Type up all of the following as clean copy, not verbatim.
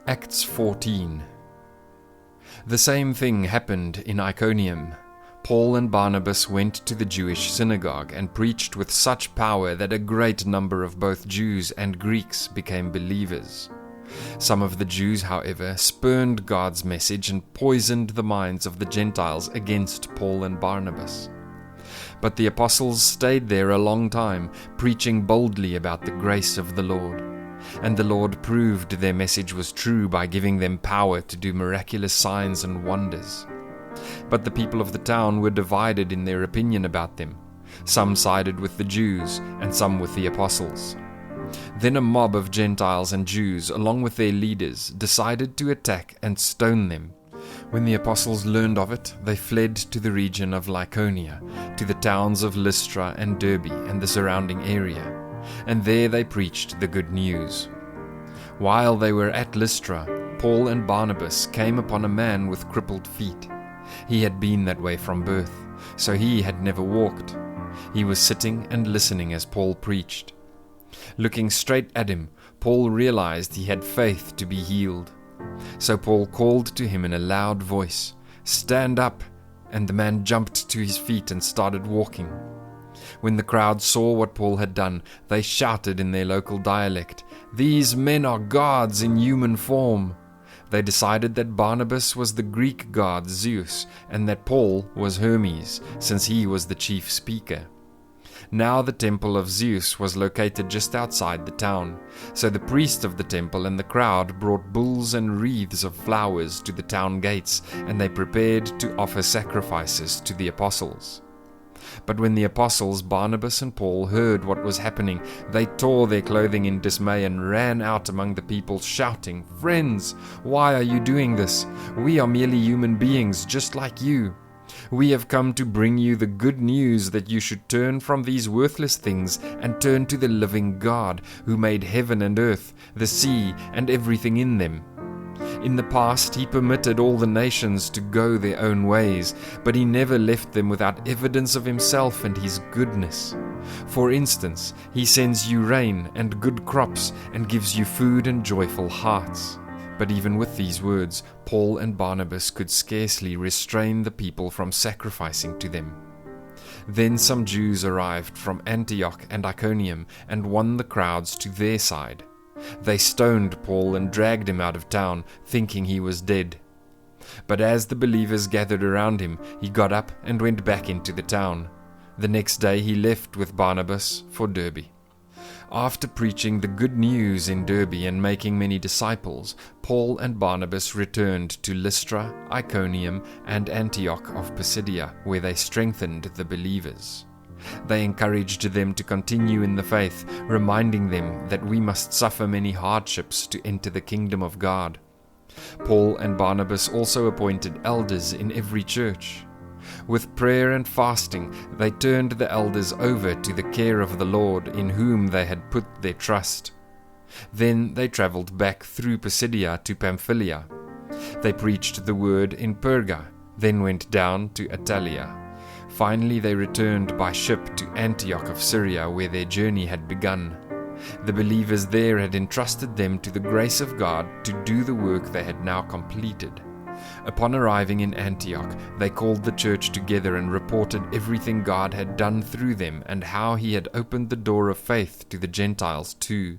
Acts 14. The same thing happened in Iconium. Paul and Barnabas went to the Jewish synagogue and preached with such power that a great number of both Jews and Greeks became believers. Some of the Jews, however, spurned God's message and poisoned the minds of the Gentiles against Paul and Barnabas. But the apostles stayed there a long time, preaching boldly about the grace of the Lord. And the Lord proved their message was true by giving them power to do miraculous signs and wonders. But the people of the town were divided in their opinion about them. Some sided with the Jews, and some with the apostles. Then a mob of Gentiles and Jews, along with their leaders, decided to attack and stone them. When the apostles learned of it, they fled to the region of Lycaonia, to the towns of Lystra and Derbe and the surrounding area, and there they preached the good news. While they were at Lystra, Paul and Barnabas came upon a man with crippled feet. He had been that way from birth, so he had never walked. He was sitting and listening as Paul preached. Looking straight at him, Paul realized he had faith to be healed. So Paul called to him in a loud voice, "Stand up!" and the man jumped to his feet and started walking. When the crowd saw what Paul had done, they shouted in their local dialect, "These men are gods in human form." They decided that Barnabas was the Greek god Zeus, and that Paul was Hermes, since he was the chief speaker. Now the temple of Zeus was located just outside the town, so the priest of the temple and the crowd brought bulls and wreaths of flowers to the town gates, and they prepared to offer sacrifices to the apostles. But when the apostles Barnabas and Paul heard what was happening, they tore their clothing in dismay and ran out among the people, shouting, "Friends, why are you doing this? We are merely human beings, just like you. We have come to bring you the good news that you should turn from these worthless things and turn to the living God, who made heaven and earth, the sea, and everything in them. In the past, he permitted all the nations to go their own ways, but he never left them without evidence of himself and his goodness. For instance, he sends you rain and good crops and gives you food and joyful hearts." But even with these words, Paul and Barnabas could scarcely restrain the people from sacrificing to them. Then some Jews arrived from Antioch and Iconium and won the crowds to their side. They stoned Paul and dragged him out of town, thinking he was dead. But as the believers gathered around him, he got up and went back into the town. The next day he left with Barnabas for Derbe. After preaching the good news in Derbe and making many disciples, Paul and Barnabas returned to Lystra, Iconium, and Antioch of Pisidia, where they strengthened the believers. They encouraged them to continue in the faith, reminding them that we must suffer many hardships to enter the kingdom of God. Paul and Barnabas also appointed elders in every church. With prayer and fasting, they turned the elders over to the care of the Lord, in whom they had put their trust. Then they traveled back through Pisidia to Pamphylia. They preached the word in Perga, then went down to Attalia. Finally they returned by ship to Antioch of Syria, where their journey had begun. The believers there had entrusted them to the grace of God to do the work they had now completed. Upon arriving in Antioch, they called the church together and reported everything God had done through them and how he had opened the door of faith to the Gentiles too.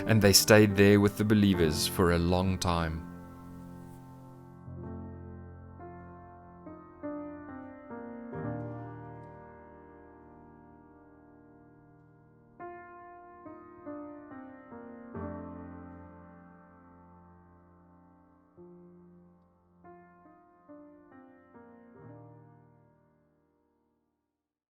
And they stayed there with the believers for a long time.